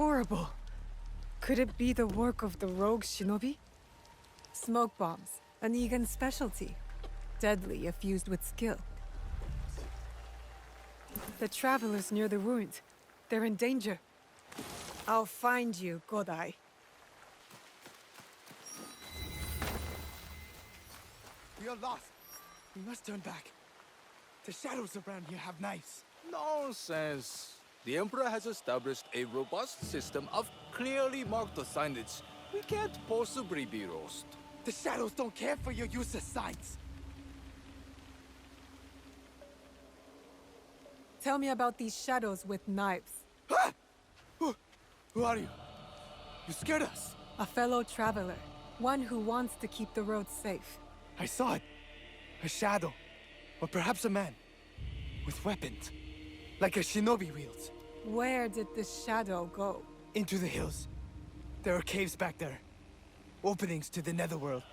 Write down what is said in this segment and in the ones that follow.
horrible. Could it be the work of the rogue shinobi? Smoke bombs, an Egan specialty. Deadly if used with skill. The travelers near the ruins. They're in danger. I'll find you, Godai. We are lost. We must turn back. The shadows around here have knives. Nonsense. The Emperor has established a robust system of clearly marked signage. We can't possibly be lost. The shadows don't care for your useless signs. Tell me about these shadows with knives. Ah! Who are you? You scared us. A fellow traveler. One who wants to keep the road safe. I saw it. A shadow. Or perhaps a man. With weapons. Like a shinobi wields. Where did the shadow go? Into the hills. There are caves back there. Openings to the netherworld.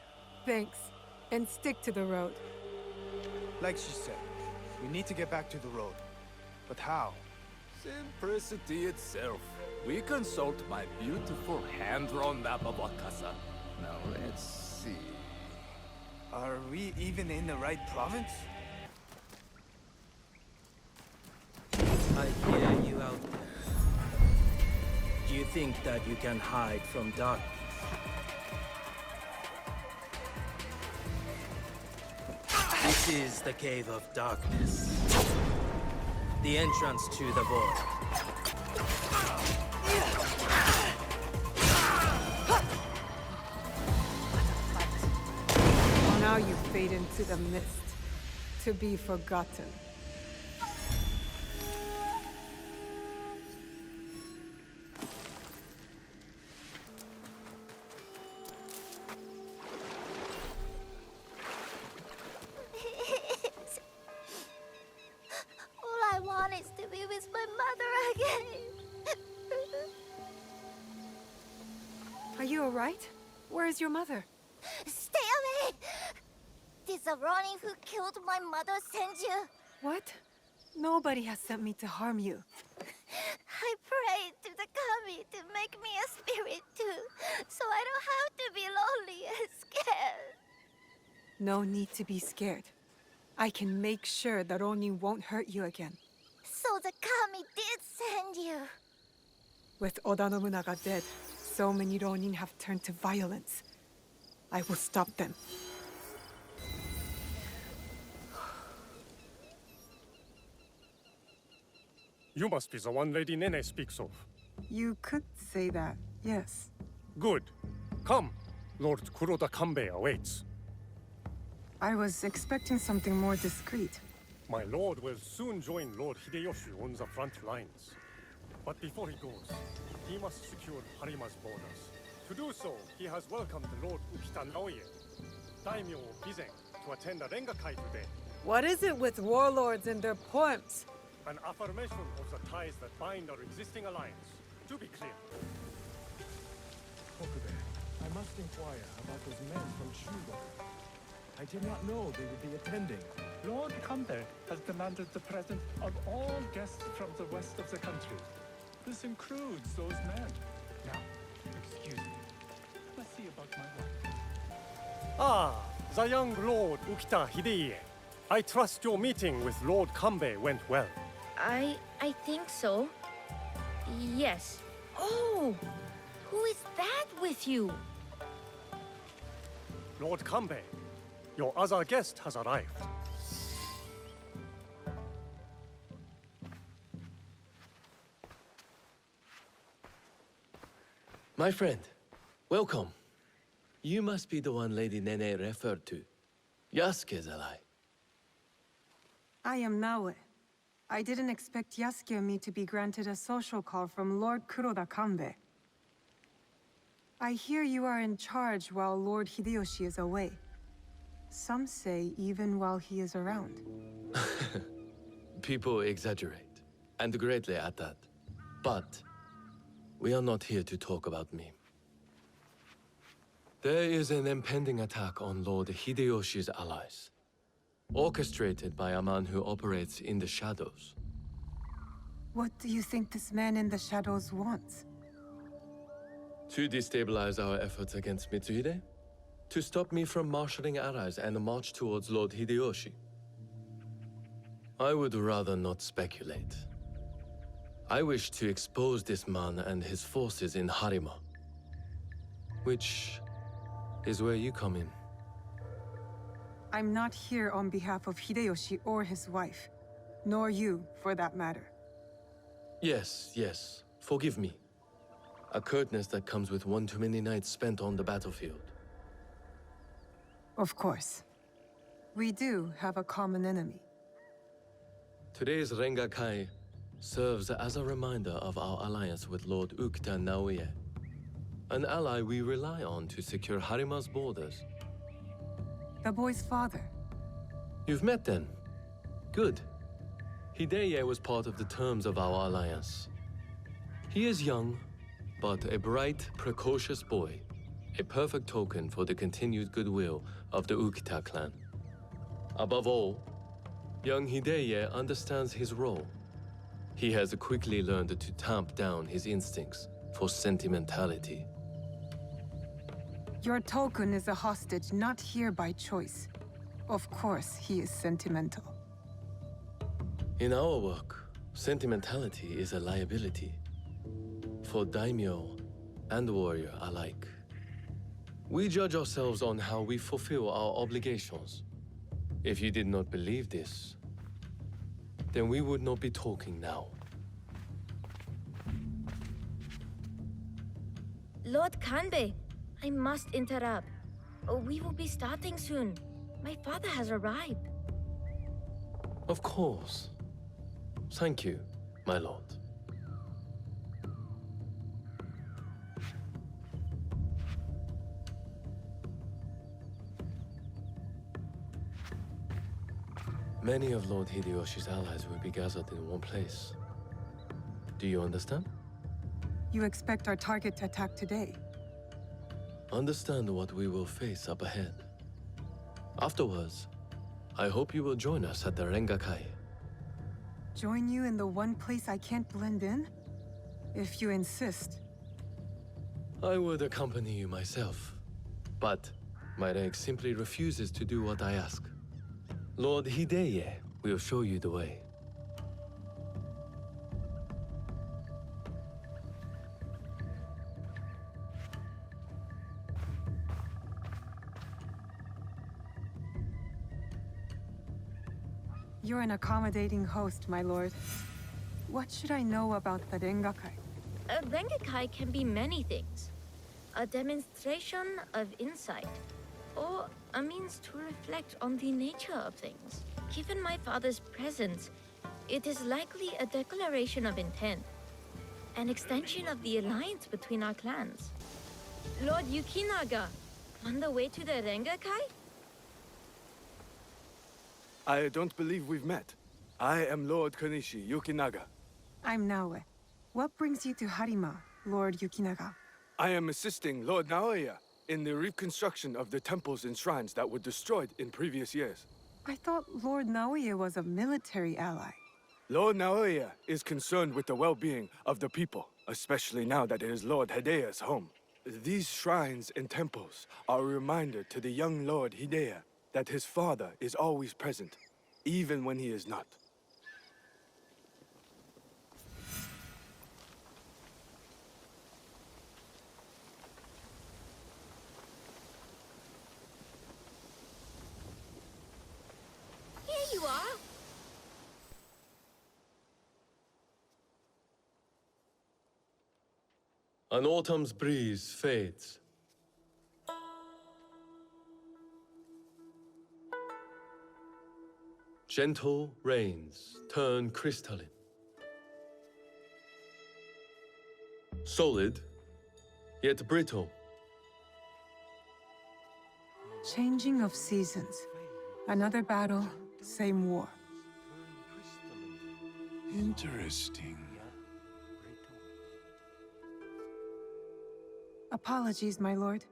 Thanks. And stick to the road. Like she said, we need to get back to the road. But how? Simplicity itself. We consult my beautiful hand-drawn map of Wakasa. Now let's see. Are we even in the right province? I hear you out there. Do you think that you can hide from darkness? This is the Cave of Darkness. The entrance to the void. Now you fade into the mist. To be forgotten. All I want is to be with my mother again. Are you alright? Where is your mother? Stay away! Did the Ronin who killed my mother send you? What? Nobody has sent me to harm you. I prayed to the kami to make me a spirit too, so I don't have to be lonely and scared. No need to be scared. I can make sure that Ronin won't hurt you again. So the kami did send you. With Oda Nobunaga dead, so many Ronin have turned to violence. I will stop them. You must be the one Lady Nene speaks of. You could say that, yes. Good. Come. Lord Kuroda Kanbei awaits. I was expecting something more discreet. My lord will soon join Lord Hideyoshi on the front lines. But before he goes, he must secure Harima's borders. To do so, he has welcomed Lord Ukita Naoe, Daimyo Bizen, to attend a Rengakai today. What is it with warlords and their poems? An affirmation of the ties that bind our existing alliance. To be clear. Okube, I must inquire about those men from Shugo. I did not know they would be attending. Lord Kanbei has demanded the presence of all guests from the west of the country. This includes those men. Now, excuse me. Let's see about my wife. Ah, the young Lord Ukita Hideye. I trust your meeting with Lord Kanbei went well. I think so. Yes. Oh! Who is that with you? Lord Kanbei, your other guest has arrived. My friend, welcome. You must be the one Lady Nene referred to. Yasuke's ally. I am Naoe. I didn't expect Yasuke and me to be granted a social call from Lord Kuroda Kanbei. I hear you are in charge while Lord Hideyoshi is away. Some say even while he is around. People exaggerate, and greatly at that. But we are not here to talk about me. There is an impending attack on Lord Hideyoshi's allies, orchestrated by a man who operates in the shadows. What do you think this man in the shadows wants? To destabilize our efforts against Mitsuhide? To stop me from marshalling allies and march towards Lord Hideyoshi? I would rather not speculate. I wish to expose this man and his forces in Harima. Which is where you come in. I'm not here on behalf of Hideyoshi or his wife. Nor you, for that matter. Yes, yes. Forgive me. A curtness that comes with one too many nights spent on the battlefield. Of course. We do have a common enemy. Today's Rengakai serves as a reminder of our alliance with Lord Ukita Naoe, an ally we rely on to secure Harima's borders. The boy's father. You've met then? Good. Hideye was part of the terms of our alliance. He is young, but a bright, precocious boy, a perfect token for the continued goodwill of the Ukita clan. Above all, young Hideye understands his role. He has quickly learned to tamp down his instincts for sentimentality. Your token is a hostage not here by choice. Of course, he is sentimental. In our work, sentimentality is a liability. For daimyo and warrior alike. We judge ourselves on how we fulfill our obligations. If you did not believe this, then we would not be talking now. Lord Kanbei, I must interrupt. We will be starting soon. My father has arrived. Of course. Thank you, my lord. Many of Lord Hideyoshi's allies will be gathered in one place. Do you understand? You expect our target to attack today? Understand what we will face up ahead. Afterwards, I hope you will join us at the Rengakai. Join you in the one place I can't blend in? If you insist. I would accompany you myself, but my rank simply refuses to do what I ask. Lord Hideye will show you the way. You're an accommodating host, my lord. What should I know about the Rengakai? A Rengakai can be many things. A demonstration of insight, or a means to reflect on the nature of things. Given my father's presence, it is likely a declaration of intent. An extension of the alliance between our clans. Lord Yukinaga, on the way to the Rengakai? I don't believe we've met. I am Lord Konishi Yukinaga. I'm Naoe. What brings you to Harima, Lord Yukinaga? I am assisting Lord Naoya in the reconstruction of the temples and shrines that were destroyed in previous years. I thought Lord Naoya was a military ally. Lord Naoya is concerned with the well-being of the people, especially now that it is Lord Hideya's home. These shrines and temples are a reminder to the young Lord Hideya that his father is always present, even when he is not. Here you are! An autumn's breeze fades. Gentle rains turn crystalline. Solid, yet brittle. Changing of seasons. Another battle, same war. Interesting. Apologies, my lord.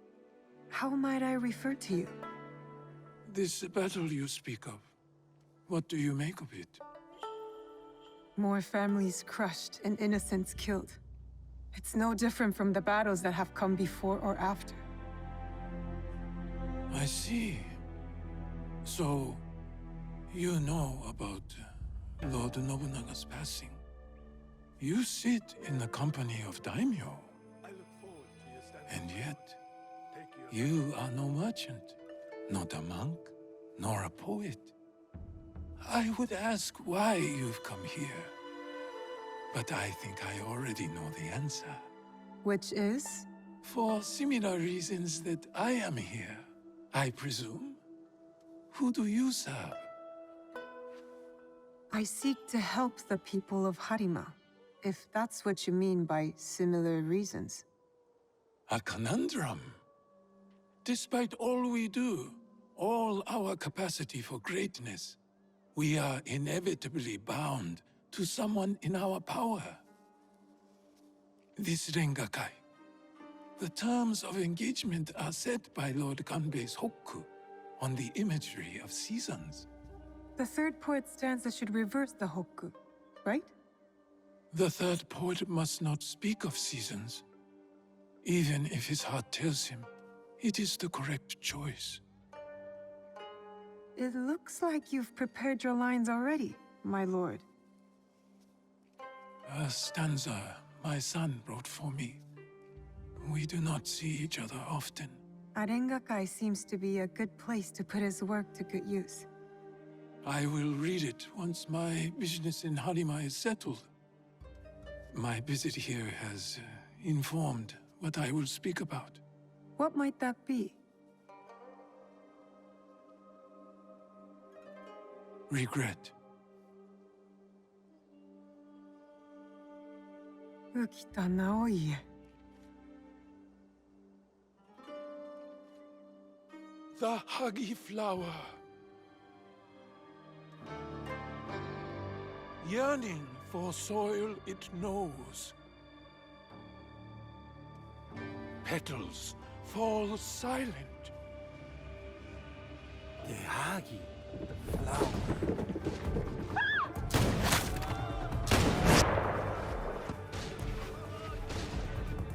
How might I refer to you? This battle you speak of, what do you make of it? More families crushed and innocents killed. It's no different from the battles that have come before or after. I see. So, you know about Lord Nobunaga's passing. You sit in the company of daimyo. And yet, you are no merchant, not a monk, nor a poet. I would ask why you've come here. But I think I already know the answer. Which is? For similar reasons that I am here, I presume. Who do you serve? I seek to help the people of Harima, if that's what you mean by similar reasons. A conundrum. Despite all we do, all our capacity for greatness, we are inevitably bound to someone in our power. This Rengakai. The terms of engagement are set by Lord Kanbei's Hokku on the imagery of seasons. The third poet stanza should reverse the Hokku, right? The third poet must not speak of seasons. Even if his heart tells him, it is the correct choice. It looks like you've prepared your lines already, my lord. A stanza my son wrote for me. We do not see each other often. Arengakai seems to be a good place to put his work to good use. I will read it once my business in Harima is settled. My visit here has informed what I will speak about. What might that be? Regret. Ukita Naoe. The huggy flower. Yearning for soil it knows. Petals fall silent. The hagi, the flower.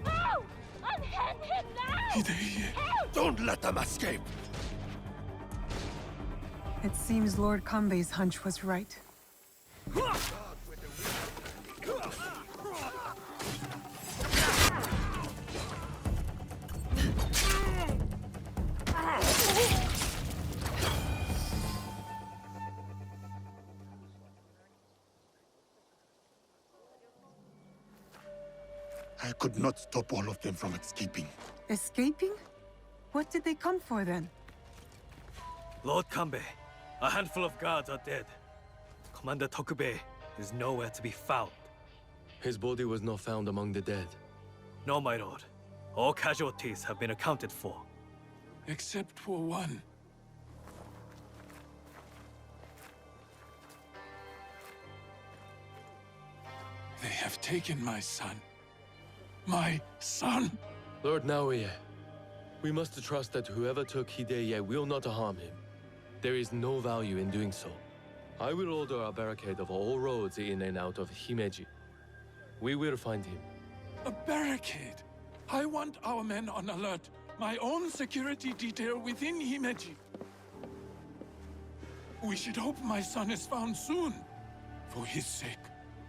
No! Unhand him now! Hideye, Don't let them escape! It seems Lord Kanbei's hunch was right. I could not stop all of them from escaping. Escaping? What did they come for then? Lord Kanbei, a handful of guards are dead. Commander Tokubei is nowhere to be found. His body was not found among the dead. No, my lord. All casualties have been accounted for. except for one. They have taken my son. My son! Lord Naoe, we must trust that whoever took Hideye will not harm him. There is no value in doing so. I will order a barricade of all roads in and out of Himeji. We will find him. A barricade? I want our men on alert. My own security detail within Himeji. We should hope my son is found soon. For his sake.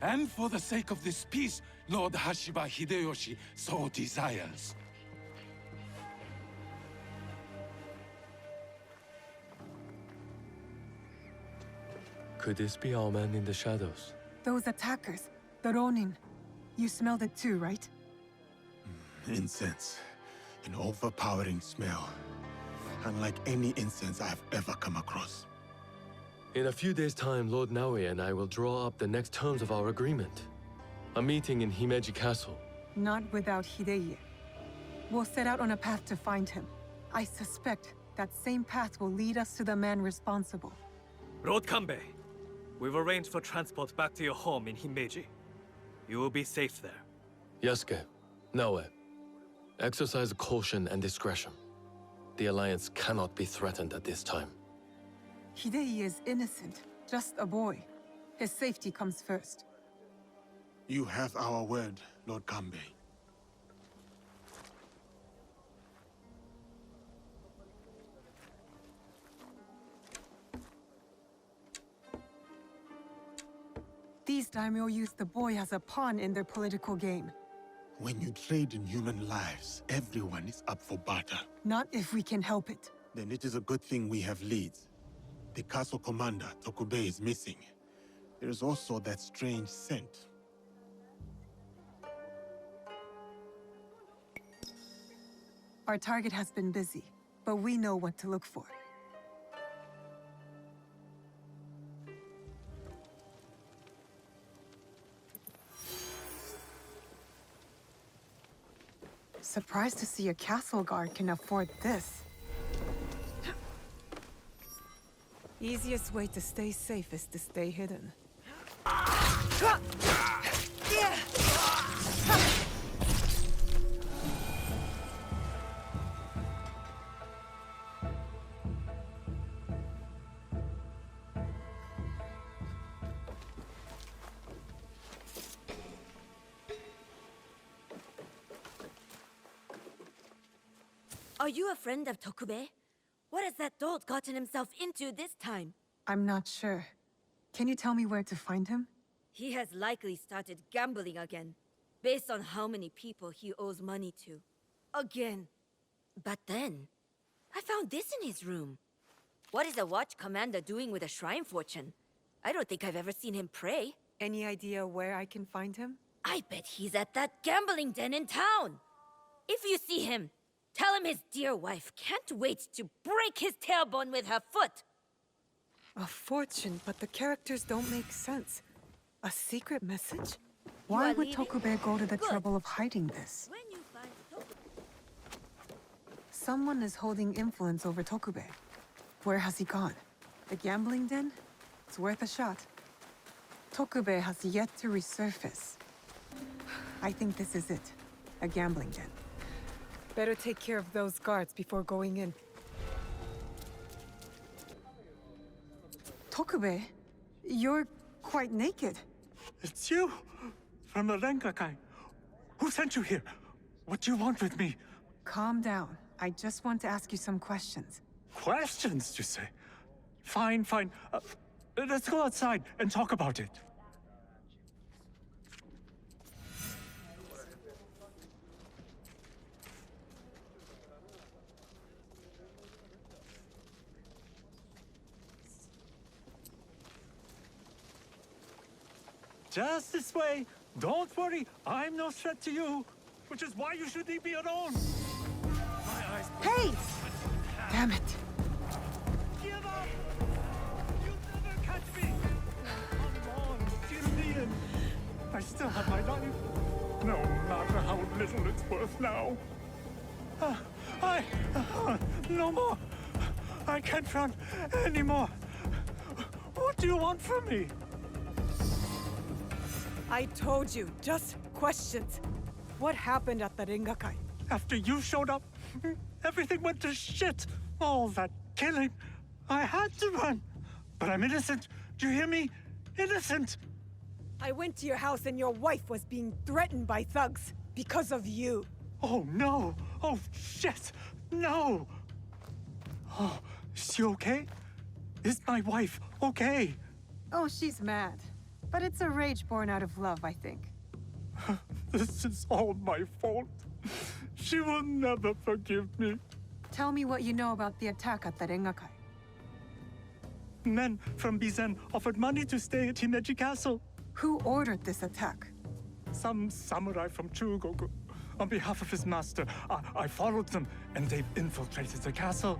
And for the sake of this peace, Lord Hashiba Hideyoshi so desires. Could this be our man in the shadows? Those attackers, the Ronin. You smelled it too, right? Incense. An overpowering smell. Unlike any incense I have ever come across. In a few days' time, Lord Naoe and I will draw up the next terms of our agreement. A meeting in Himeji Castle. Not without Hideye. We'll set out on a path to find him. I suspect that same path will lead us to the man responsible. Lord Kanbei, we've arranged for transport back to your home in Himeji. You will be safe there. Yasuke, Naoe, exercise caution and discretion. The Alliance cannot be threatened at this time. Hideye is innocent, just a boy. His safety comes first. You have our word, Lord Kanbei. these daimyo use the boy as a pawn in their political game. When you trade in human lives, everyone is up for barter. Not if we can help it. Then it is a good thing we have leads. The castle commander, Tokube, is missing. There is also that strange scent. Our target has been busy, but we know what to look for. Surprised to see a castle guard can afford this. Easiest way to stay safe is to stay hidden. Are you a friend of Tokube? What has that dolt gotten himself into this time? I'm not sure. Can you tell me where to find him? He has likely started gambling again, based on how many people he owes money to. Again. But then, I found this in his room. What is a watch commander doing with a shrine fortune? I don't think I've ever seen him pray. Any idea where I can find him? I bet he's at that gambling den in town. If you see him, tell him his dear wife can't wait to break his tailbone with her foot. A fortune, but the characters don't make sense. A secret message? Why would Tokube go to the trouble of hiding this? When you find Tokube... Someone is holding influence over Tokube. Where has he gone? The gambling den? It's worth a shot. Tokube has yet to resurface. I think this is it. A gambling den. Better take care of those guards before going in. Tokube, you're quite naked. It's you! From the Rengakai. Who sent you here? What do you want with me? Calm down. I just want to ask you some questions. Questions, you say? Fine, fine. Let's go outside and talk about it. Just this way. Don't worry, I'm no threat to you. Which is why you should leave me alone. My eyes... Hey! Damn it. Give up! You'll never catch me! Come on, Julian. I still have my life. No matter how little it's worth now. No more. I can't run anymore. What do you want from me? I told you, just questions. What happened at the Rengakai? After you showed up, everything went to shit. All that killing. I had to run. But I'm innocent. Do you hear me? Innocent. I went to your house and your wife was being threatened by thugs because of you. Oh, no. Oh, shit. No. Oh, is she okay? Is my wife okay? Oh, she's mad. But it's a rage born out of love, I think. This is all my fault. She will never forgive me. Tell me what you know about the attack at the Rengakai. Men from Bizen offered money to stay at Himeji Castle. Who ordered this attack? Some samurai from Chugoku. On behalf of his master, I followed them, and they've infiltrated the castle.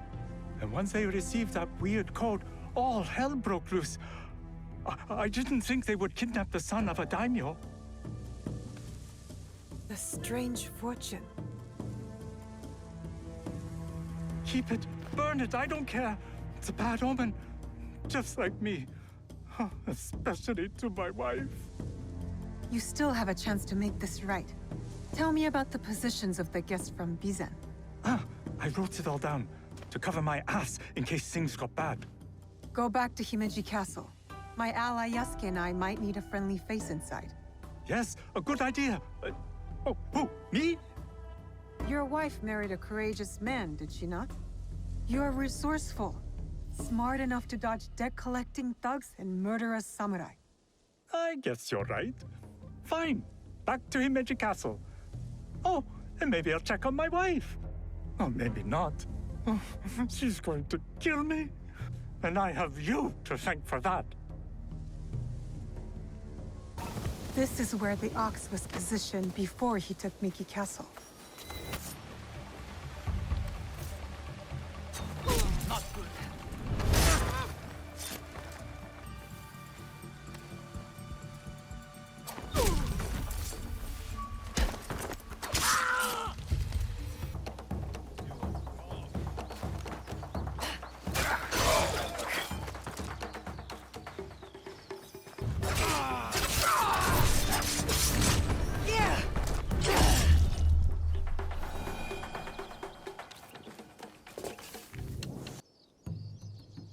And once they received that weird code, all hell broke loose. I didn't think they would kidnap the son of a daimyo. The strange fortune. Keep it, burn it, I don't care. It's a bad omen, just like me. Especially to my wife. You still have a chance to make this right. Tell me about the positions of the guests from Bizen. I wrote it all down, to cover my ass in case things got bad. Go back to Himeji Castle. My ally Yasuke and I might need a friendly face inside. Yes, a good idea. Oh, who? Me? Your wife married a courageous man, did she not? You're resourceful. Smart enough to dodge debt-collecting thugs and murderous samurai. I guess you're right. Fine. Back to Himeji Castle. Oh, and maybe I'll check on my wife. Or maybe not. Oh, she's going to kill me. And I have you to thank for that. This is where the ox was positioned before he took Miki Castle. Not good.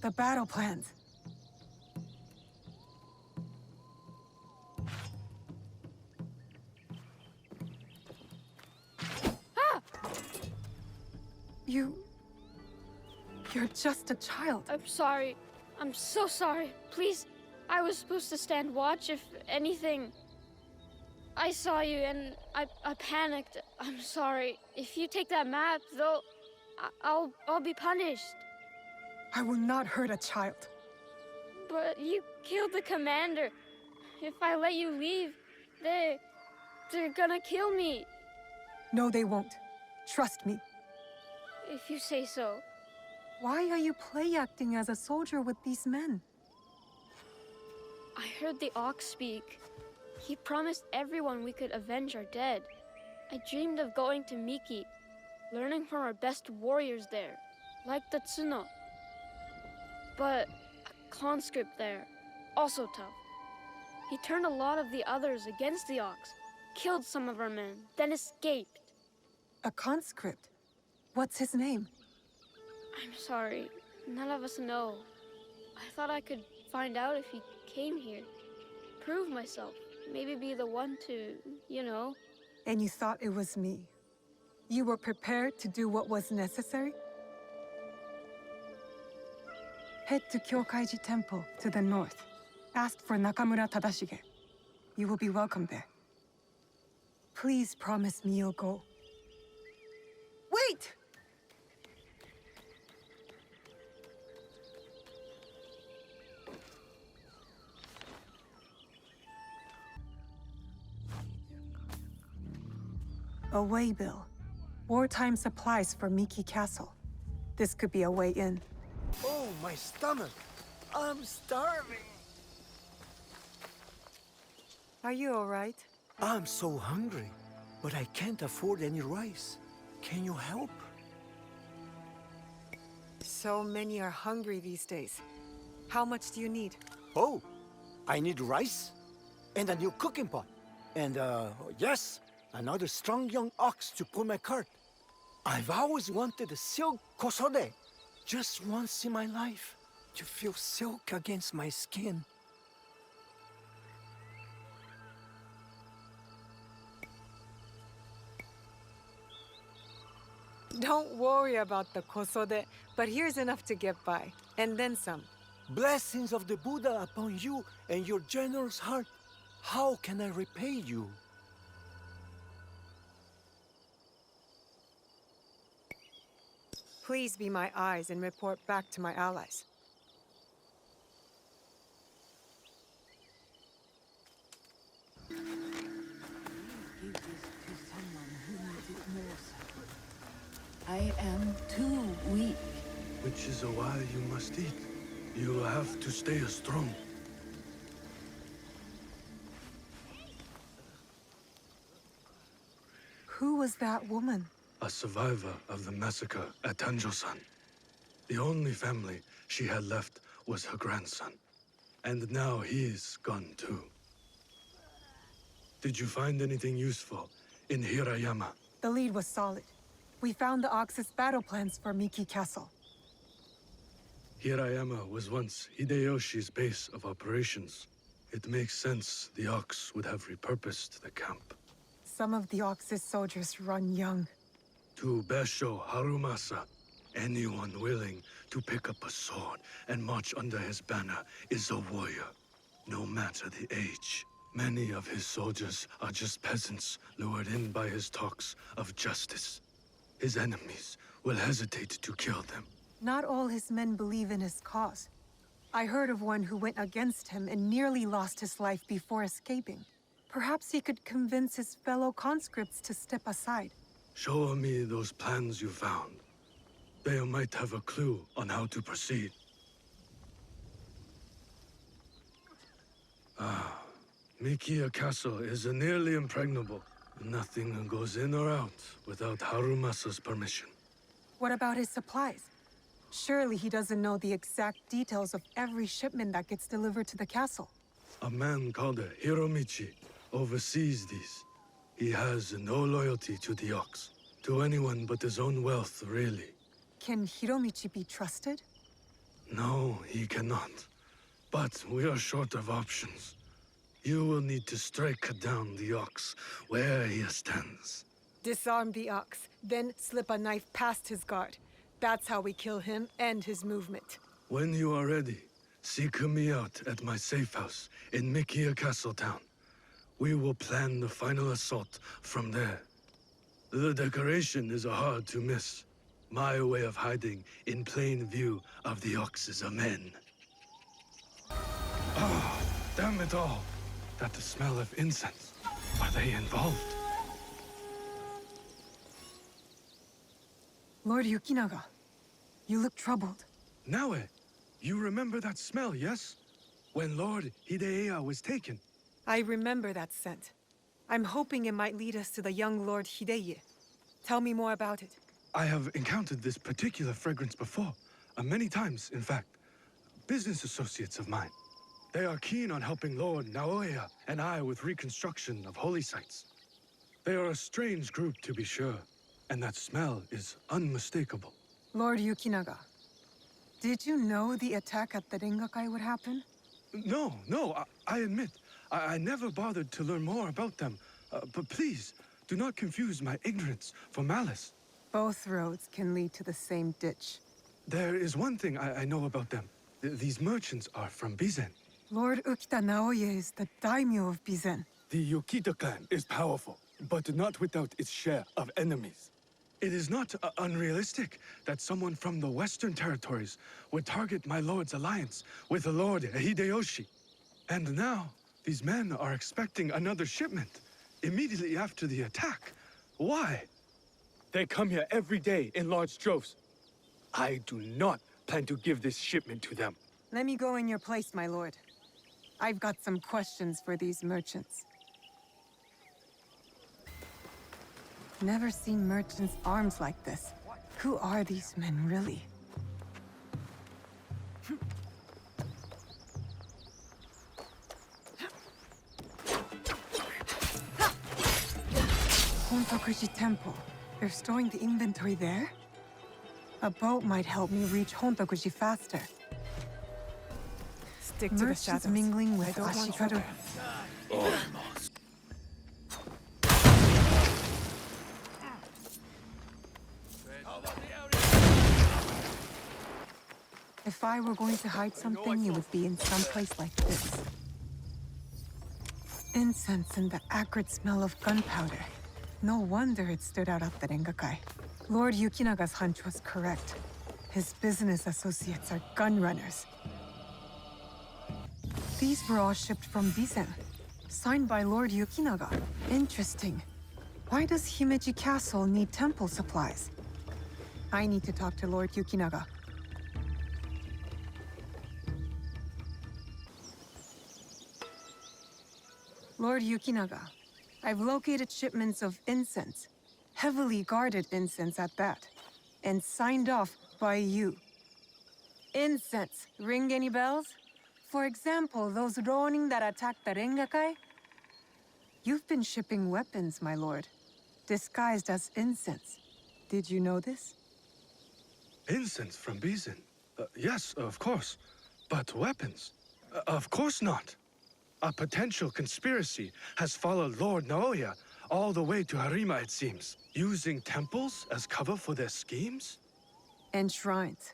The battle plans. You're just a child. I'm sorry. I'm so sorry. Please, I was supposed to stand watch if anything. I saw you and I panicked. I'm sorry. If you take that map, though, I'll be punished. I will not hurt a child. But you killed the commander. If I let you leave, they're gonna kill me. No, they won't. Trust me. If you say so. Why are you play acting as a soldier with these men? I heard the ox speak. He promised everyone we could avenge our dead. I dreamed of going to Miki, learning from our best warriors there, like the Tsuno. But a conscript there, also tough. He turned a lot of the others against the ox, killed some of our men, then escaped. A conscript? What's his name? I'm sorry, none of us know. I thought I could find out if he came here, prove myself, maybe be the one to, you know. And you thought it was me? You were prepared to do what was necessary? Head to Kyokaiji Temple to the north. Ask for Nakamura Tadashige. You will be welcome there. Please promise me you'll go. Wait! A waybill. Wartime supplies for Miki Castle. This could be a way in. Oh, my stomach! I'm starving! Are you all right? I'm so hungry, but I can't afford any rice. Can you help? So many are hungry these days. How much do you need? Oh, I need rice and a new cooking pot. And, yes, another strong young ox to pull my cart. I've always wanted a silk kosode. Just once in my life, to feel silk against my skin. Don't worry about the kosode, but here's enough to get by, and then some. Blessings of the Buddha upon you and your generous heart. How can I repay you? Please be my eyes and report back to my allies. Give this to someone who needs it more, sir. I am too weak. Which is a while you must eat. You have to stay strong. Who was that woman? A survivor of the massacre at Tanjo-san. The only family she had left was her grandson. And now he's gone too. Did you find anything useful in Hirayama? The lead was solid. We found the Ox's battle plans for Miki Castle. Hirayama was once Hideyoshi's base of operations. It makes sense the Ox would have repurposed the camp. Some of the Ox's soldiers run young. To Basho Harumasa, anyone willing to pick up a sword and march under his banner is a warrior. no matter the age. Many of his soldiers are just peasants lured in by his talks of justice. His enemies will hesitate to kill them. Not all his men believe in his cause. I heard of one who went against him and nearly lost his life before escaping. Perhaps he could convince his fellow conscripts to step aside. Show me those plans you found. They might have a clue on how to proceed. Mikia Castle is nearly impregnable. Nothing goes in or out without Harumasa's permission. What about his supplies? Surely he doesn't know the exact details of every shipment that gets delivered to the castle. A man called Hiromichi oversees these. He has no loyalty to the Ox, to anyone but his own wealth, really. Can Hiromichi be trusted? No, he cannot. But we are short of options. You will need to strike down the Ox where he stands. Disarm the Ox, then slip a knife past his guard. That's how we kill him and his movement. When you are ready, seek me out at my safe house in Mikia Castle Town. We will plan the final assault from there. The decoration is hard to miss. My way of hiding in plain view of the Ox's men. Ah, damn it all! That the smell of incense. Are they involved? Lord Yukinaga, you look troubled. Naoe, you remember that smell, yes? When Lord Hideya was taken. I remember that scent. I'm hoping it might lead us to the young Lord Hideye. Tell me more about it. I have encountered this particular fragrance before. Many times, in fact. Business associates of mine. They are keen on helping Lord Naoe and I with reconstruction of holy sites. They are a strange group, to be sure, and that smell is unmistakable. Lord Yukinaga, did you know the attack at the Rengakai would happen? No, I admit, I never bothered to learn more about them. But please, do not confuse my ignorance for malice. Both roads can lead to the same ditch. There is one thing I know about them. These merchants are from Bizen. Lord Ukita Naoye is the daimyo of Bizen. The Yukita clan is powerful, but not without its share of enemies. It is not unrealistic that someone from the Western territories would target my lord's alliance with the Lord Hideyoshi. And now, these men are expecting another shipment immediately after the attack. Why? They come here every day in large droves. I do not plan to give this shipment to them. Let me go in your place, my lord. I've got some questions for these merchants. Never seen merchants' arms like this. Who are these men, really? Hontokuji Temple. They're storing the inventory there? A boat might help me reach Hontokuji faster. Stick to the shadows. Mingling with I don't want Ashikaru. Almost. If I were going to hide something, it would be in some place like this. Incense and the acrid smell of gunpowder. No wonder it stood out at the Rengakai. Lord Yukinaga's hunch was correct. His business associates are gun runners. These were all shipped from Bizen, signed by Lord Yukinaga. Interesting. Why does Himeji Castle need temple supplies? I need to talk to Lord Yukinaga. Lord Yukinaga, I've located shipments of incense, heavily guarded incense at that, and signed off by you. Incense, ring any bells? For example, those Ronin that attacked the Rengakai? You've been shipping weapons, my lord, disguised as incense. Did you know this? Incense from Bizen? Yes, of course. But weapons? Of course not. A potential conspiracy has followed Lord Naoya all the way to Harima, it seems. Using temples as cover for their schemes? And shrines.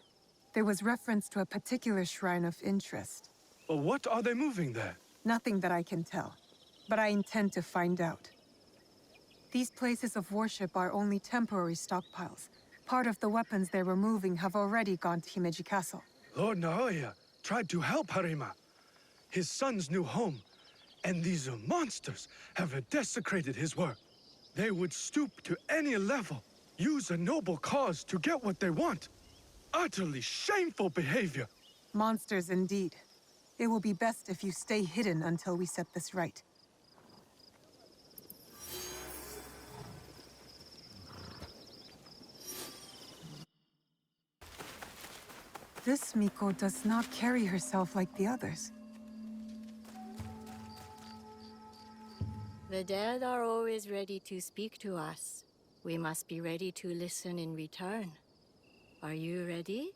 There was reference to a particular shrine of interest. What are they moving there? Nothing that I can tell, but I intend to find out. These places of worship are only temporary stockpiles. Part of the weapons they're removing have already gone to Himeji Castle. Lord Naoya tried to help Harima, his son's new home, and these monsters have desecrated his work. They would stoop to any level, use a noble cause to get what they want. Utterly shameful behavior. Monsters indeed. It will be best if you stay hidden until we set this right. This Miko does not carry herself like the others. The dead are always ready to speak to us. We must be ready to listen in return. Are you ready,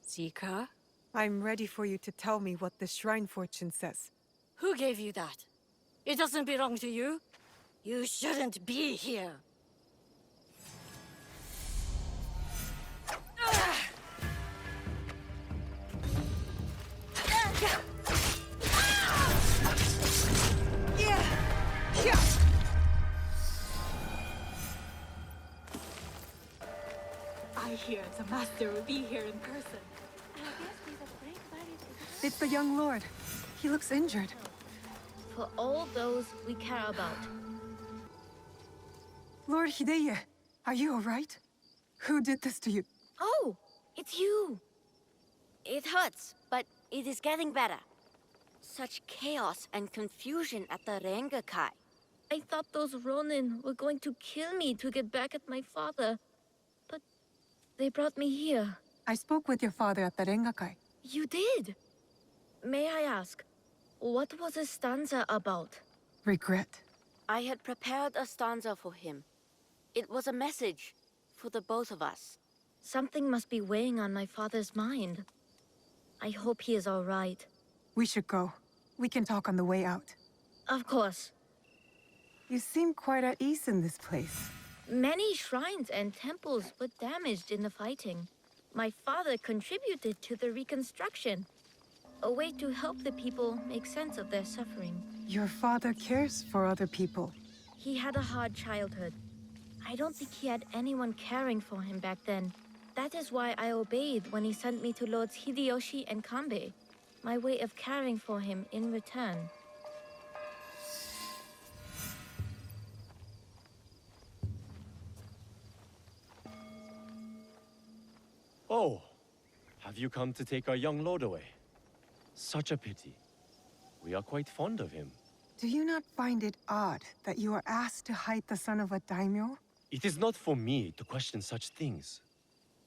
Zika? I'm ready for you to tell me what the shrine fortune says. Who gave you that? It doesn't belong to you. You shouldn't be here. I hear the master will be here in person. It's the young lord. He looks injured. For all those we care about. Lord Hideye, are you all right? Who did this to you? Oh, it's you. It hurts, but it is getting better. Such chaos and confusion at the Rengakai. I thought those Ronin were going to kill me to get back at my father. But they brought me here. I spoke with your father at the Rengakai. You did? May I ask, what was the stanza about? Regret. I had prepared a stanza for him. It was a message for the both of us. Something must be weighing on my father's mind. I hope he is all right. We should go. We can talk on the way out. Of course. You seem quite at ease in this place. Many shrines and temples were damaged in the fighting. My father contributed to the reconstruction. A way to help the people make sense of their suffering. Your father cares for other people. He had a hard childhood. I don't think he had anyone caring for him back then. That is why I obeyed when he sent me to Lords Hideyoshi and Kanbei. My way of caring for him in return. Oh, have you come to take our young lord away? Such a pity. We are quite fond of him. Do you not find it odd that you are asked to hide the son of a daimyo? It is not for me to question such things.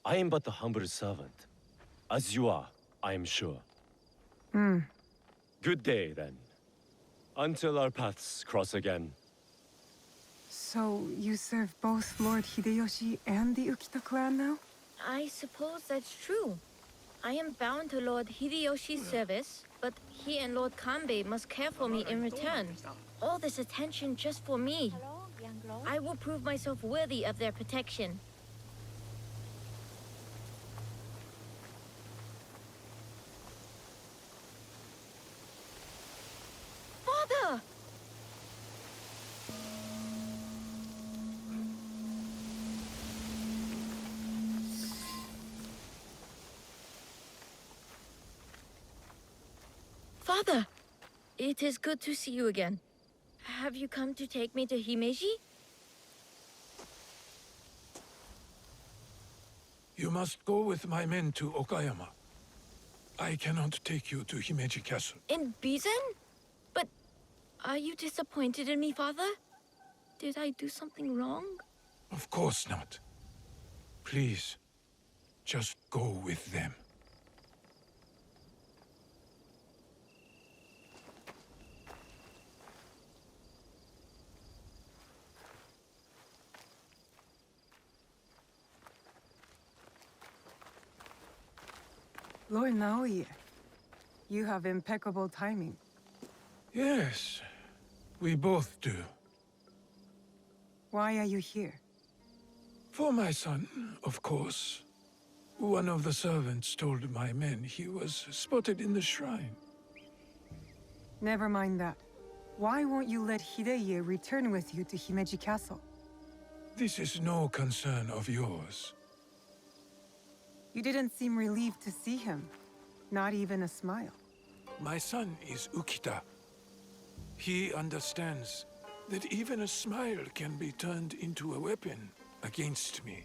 I am but the humble servant. As you are, I am sure. Good day, then. Until our paths cross again. So, you serve both Lord Hideyoshi and the Ukita clan now? I suppose that's true. I am bound to Lord Hideyoshi's service, but he and Lord Kanbei must care for me in return. All this attention just for me. I will prove myself worthy of their protection. Father! Father! It is good to see you again. Have you come to take me to Himeji? You must go with my men to Okayama. I cannot take you to Himeji Castle. In Bizen? But are you disappointed in me, Father? Did I do something wrong? Of course not. Please, just go with them. Lord Naoe, you have impeccable timing. Yes, we both do. Why are you here? For my son, of course. One of the servants told my men he was spotted in the shrine. Never mind that. Why won't you let Hideye return with you to Himeji Castle? This is no concern of yours. You didn't seem relieved to see him. Not even a smile. My son is Ukita. He understands that even a smile can be turned into a weapon against me.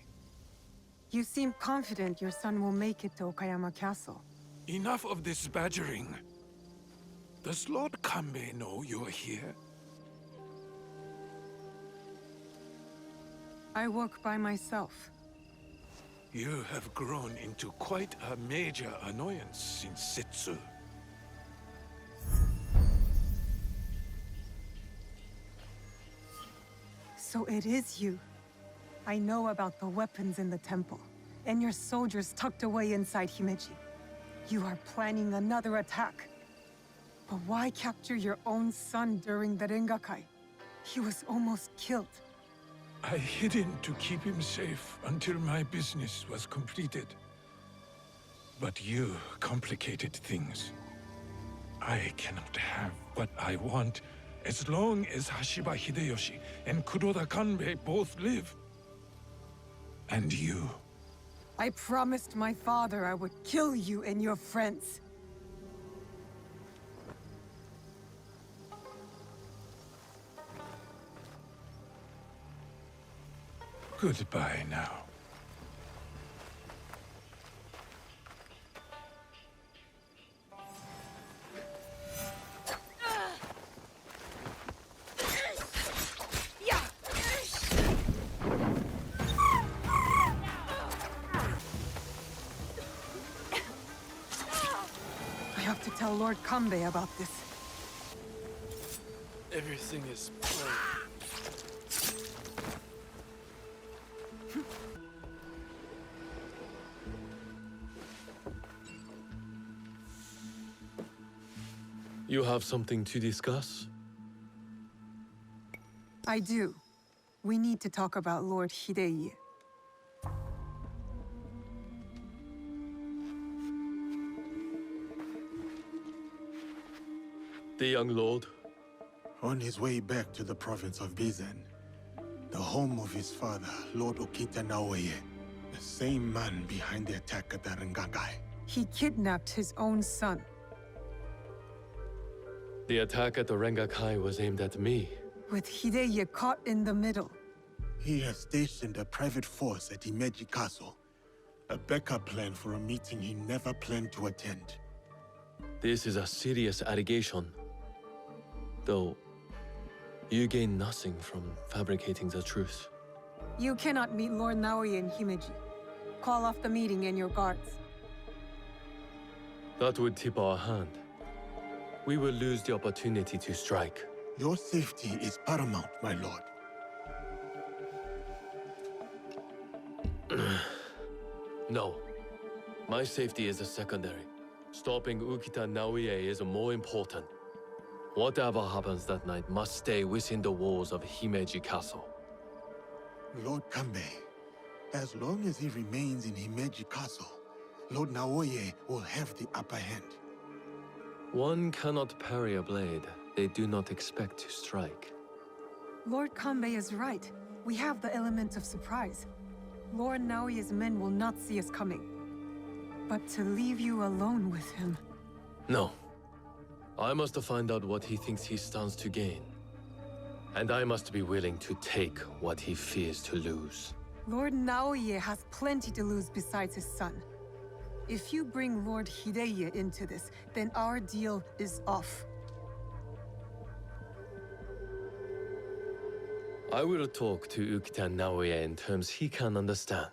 You seem confident your son will make it to Okayama Castle. Enough of this badgering. Does Lord Kanbei know you're here? I work by myself. You have grown into quite a major annoyance since Setsu. So it is you. I know about the weapons in the temple, and your soldiers tucked away inside Himeji. You are planning another attack. But why capture your own son during the Rengakai? He was almost killed. I hid him to keep him safe until my business was completed. But you complicated things. I cannot have what I want as long as Hashiba Hideyoshi and Kuroda Kanbei both live. And you. I promised my father I would kill you and your friends. Goodbye now. I have to tell Lord Kanbei about this. Everything is You have something to discuss? I do. We need to talk about Lord Hideye. The young lord? On his way back to the province of Bizen, the home of his father, Lord Okita Naoe, the same man behind the attack at the Rengakai. He kidnapped his own son. The attack at the Rengakai was aimed at me. With Hideye caught in the middle. He has stationed a private force at Himeji Castle, a backup plan for a meeting he never planned to attend. This is a serious allegation. Though, you gain nothing from fabricating the truth. You cannot meet Lord Naoe in Himeji. Call off the meeting and your guards. That would tip our hand. We will lose the opportunity to strike. Your safety is paramount, my lord. No. My safety is a secondary. Stopping Ukita Naoe is more important. Whatever happens that night must stay within the walls of Himeji Castle. Lord Kanbei, as long as he remains in Himeji Castle, Lord Naoe will have the upper hand. One cannot parry a blade they do not expect to strike. Lord Kanbei is right. We have the element of surprise. Lord Naoye's men will not see us coming. But to leave you alone with him... No. I must find out what he thinks he stands to gain. And I must be willing to take what he fears to lose. Lord Naoye has plenty to lose besides his son. If you bring Lord Hideye into this, then our deal is off. I will talk to Ukita Naoe in terms he can understand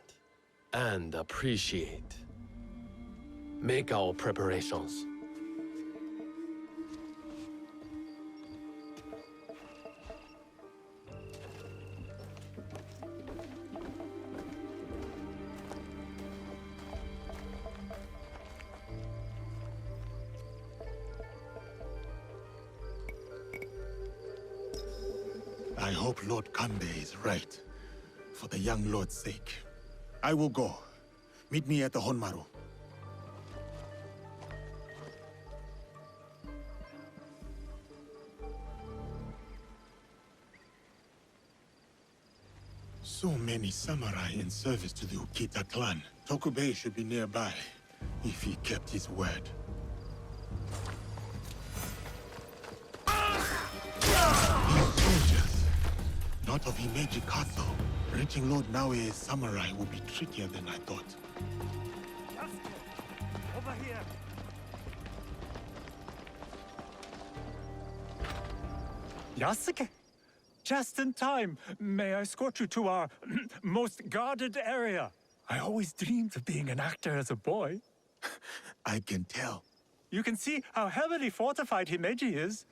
and appreciate. Make our preparations. I hope Lord Kanbei is right, for the young lord's sake. I will go. Meet me at the Honmaru. So many samurai in service to the Ukita clan. Tokubei should be nearby, if he kept his word. These soldiers, not of Himeji Castle. Reaching Lord Naoe's samurai will be trickier than I thought. Over here! Yasuke! Just in time. May I escort you to our most guarded area? I always dreamed of being an actor as a boy. I can tell. You can see how heavily fortified Himeji is.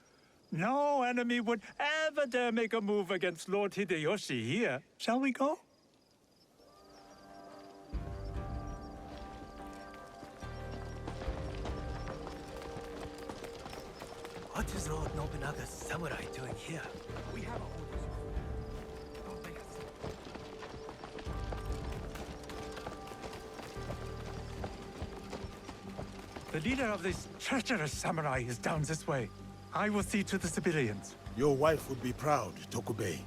No enemy would ever dare make a move against Lord Hideyoshi here. Shall we go? What is Lord Nobunaga's samurai doing here? We have a The leader of this treacherous samurai is down this way. I will see to the civilians. Your wife would be proud, Tokubei.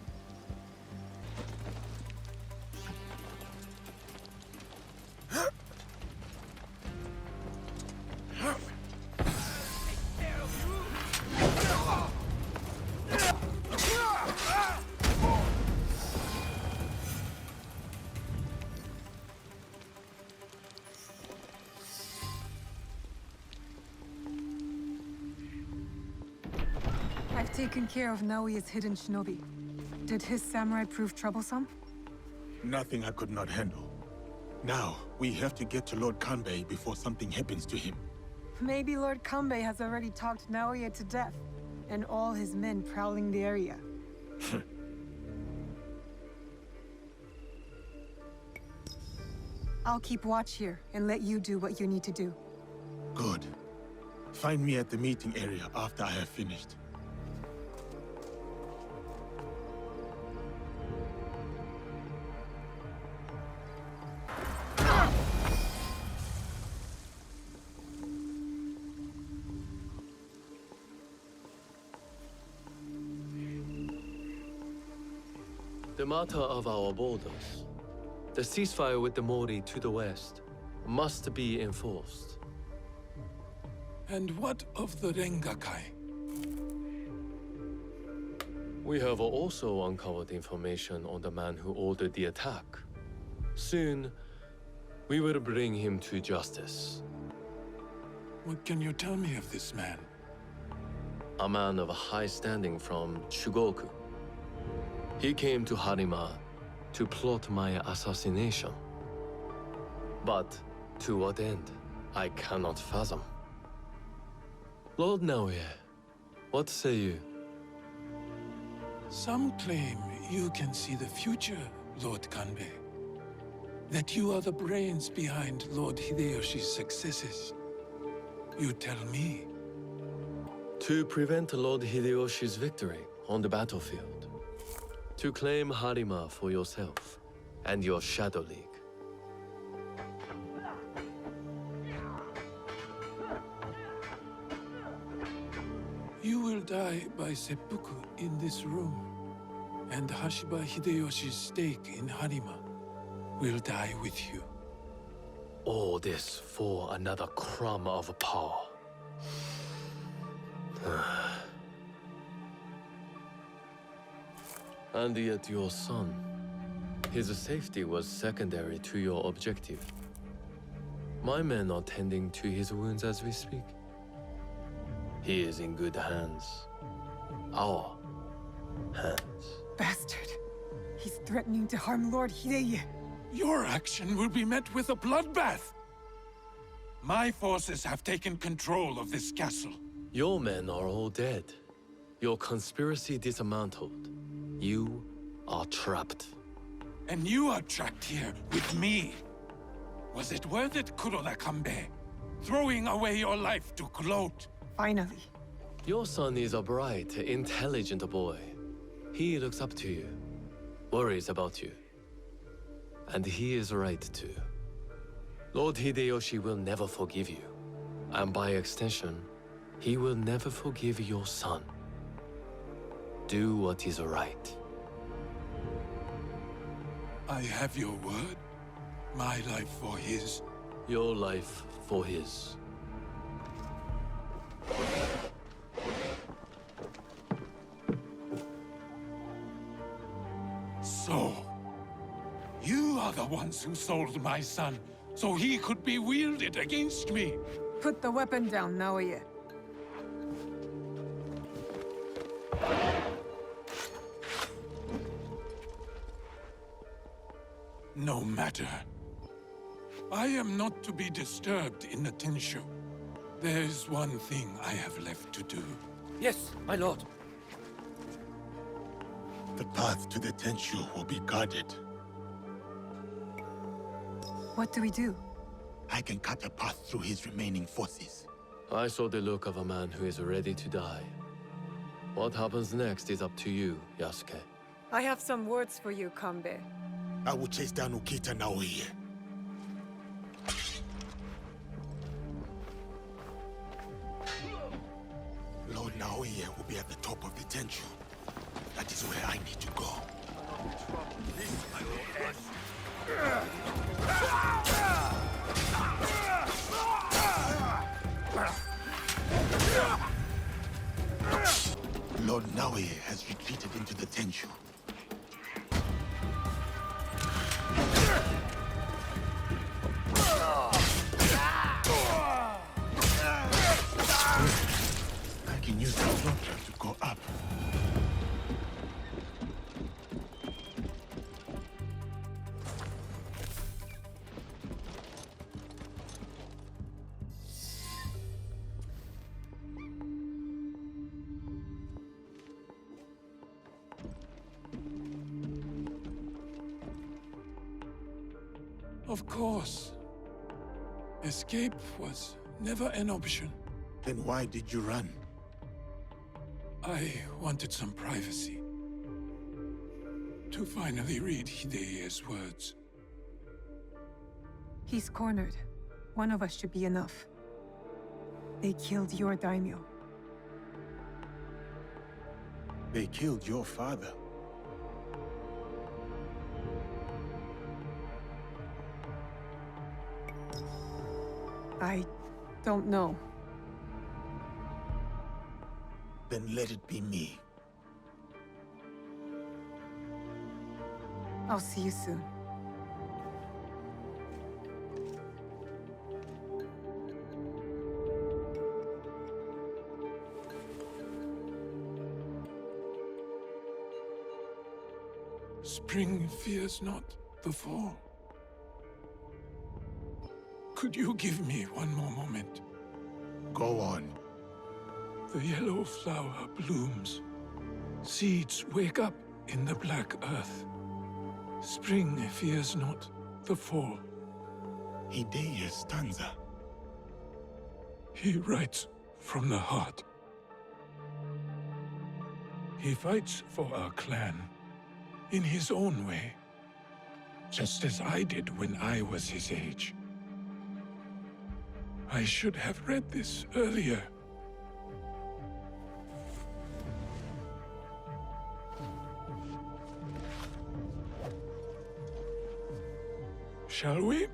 I've taken care of Naoe's hidden shinobi. Did his samurai prove troublesome? Nothing I could not handle. Now, we have to get to Lord Kanbei before something happens to him. Maybe Lord Kanbei has already talked Naoe to death, and all his men prowling the area. I'll keep watch here and let you do what you need to do. Good. Find me at the meeting area after I have finished. The matter of our borders, the ceasefire with the Mori to the west, must be enforced. And what of the Rengakai? We have also uncovered information on the man who ordered the attack. Soon, we will bring him to justice. What can you tell me of this man? A man of high standing from Sengoku. He came to Harima to plot my assassination. But to what end, I cannot fathom. Lord Naoe, what say you? Some claim you can see the future, Lord Kanbei. That you are the brains behind Lord Hideyoshi's successes. You tell me. To prevent Lord Hideyoshi's victory on the battlefield. To claim Harima for yourself and your Shadow League. You will die by seppuku in this room, and Hashiba Hideyoshi's stake in Harima will die with you. All this for another crumb of power. And yet your son, his safety was secondary to your objective. My men are tending to his wounds as we speak. He is in good hands. Our hands. Bastard. He's threatening to harm Lord Hideye. Your action will be met with a bloodbath. My forces have taken control of this castle. Your men are all dead. Your conspiracy dismantled. You are trapped. And you are trapped here with me. Was it worth it, Kuroda Kanbei? Throwing away your life to gloat? Finally. Your son is a bright, intelligent boy. He looks up to you, worries about you. And he is right too. Lord Hideyoshi will never forgive you. And by extension, he will never forgive your son. Do what is right. I have your word. My life for his. Your life for his. So, you are the ones who sold my son, so he could be wielded against me. Put the weapon down, Naoe. No matter. I am not to be disturbed in the Tenshu. There is one thing I have left to do. Yes, my lord. The path to the Tenshu will be guarded. What do we do? I can cut a path through his remaining forces. I saw the look of a man who is ready to die. What happens next is up to you, Yasuke. I have some words for you, Kanbei. I will chase down Ukita Naoe. Lord Naoe will be at the top of the Tenshu. That is where I need to go. Lord Naoe has retreated into the Tenshu. I can use the filter to go up. Of course. Escape was never an option. Then why did you run? I wanted some privacy. To finally read Hideya's words. He's cornered. One of us should be enough. They killed your daimyo. They killed your father. I don't know. Then let it be me. I'll see you soon. Spring fears not the fall. Could you give me one more moment? Go on. The yellow flower blooms. Seeds wake up in the black earth. Spring fears not the fall. Hideya's stanza. He writes from the heart. He fights for our clan in his own way, just as I did when I was his age. I should have read this earlier. Shall we?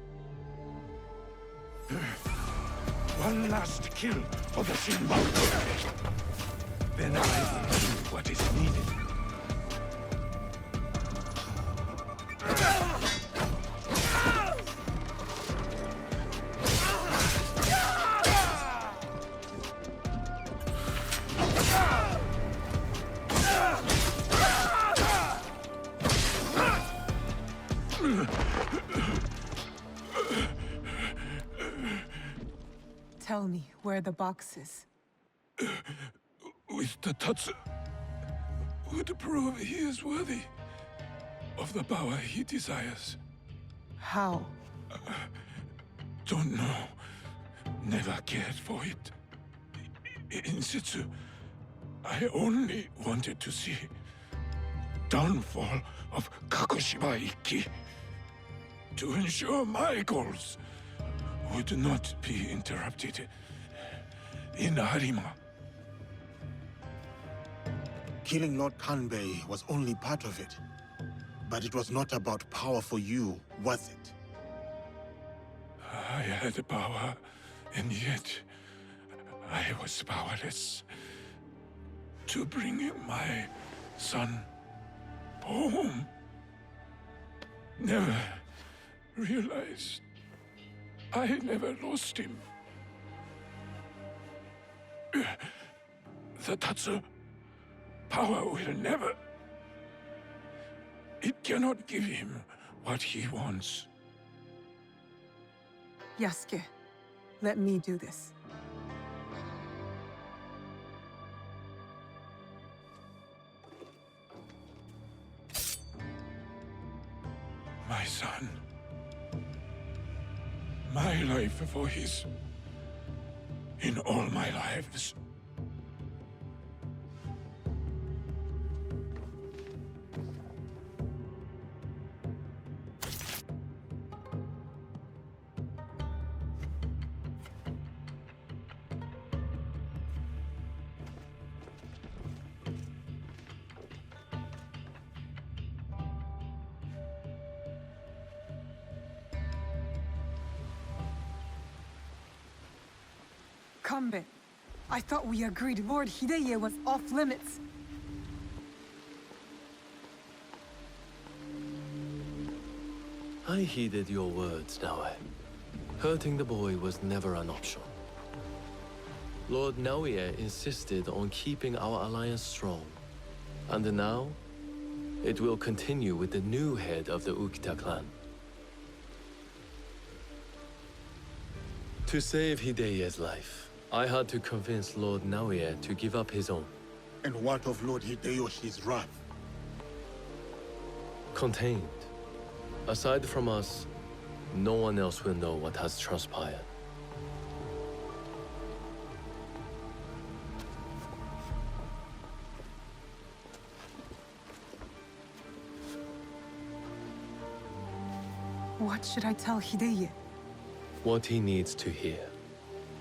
One last kill for the shinobi. Then I will do what is needed. Tell me where the box is. With the Tatsu would prove he is worthy of the power he desires. How? Don't know. Never cared for it. In Setsu, I only wanted to see downfall of Kakushiba Ikki to ensure my goals would not be interrupted in Harima. Killing Lord Kanbei was only part of it. But it was not about power for you, was it? I had power, and yet I was powerless to bring my son home. Never realized I never lost him. The Tatsu power will never. It cannot give him what he wants. Yasuke, let me do this. My son. My life for his. In all my lives. Kanbei, I thought we agreed Lord Hideye was off limits. I heeded your words, Naoe. Hurting the boy was never an option. Lord Naoe insisted on keeping our alliance strong. And now, it will continue with the new head of the Ukita clan. To save Hideye's life, I had to convince Lord Naoe to give up his own. And what of Lord Hideyoshi's wrath? Contained. Aside from us, no one else will know what has transpired. What should I tell Hideye? What he needs to hear.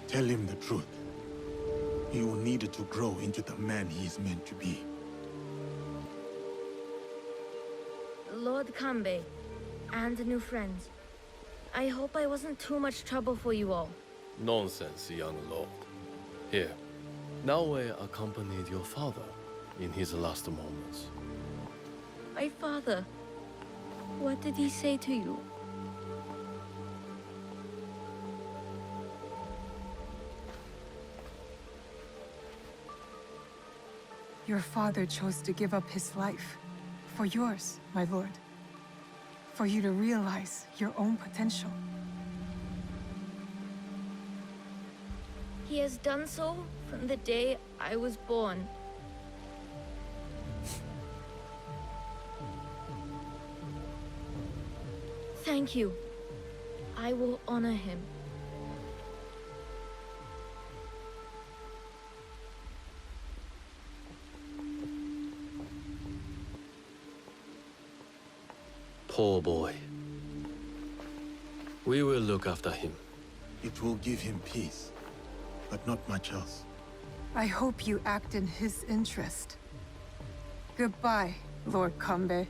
Tell him the truth. He will need to grow into the man he is meant to be. Lord Kanbei, and new friends. I hope I wasn't too much trouble for you all. Nonsense, young lord. Here, Naoe accompanied your father in his last moments. My father, what did he say to you? Your father chose to give up his life. For yours, my lord. For you to realize your own potential. He has done so from the day I was born. Thank you. I will honor him. Poor boy. We will look after him. It will give him peace, but not much else. I hope you act in his interest. Goodbye, Lord Kanbei.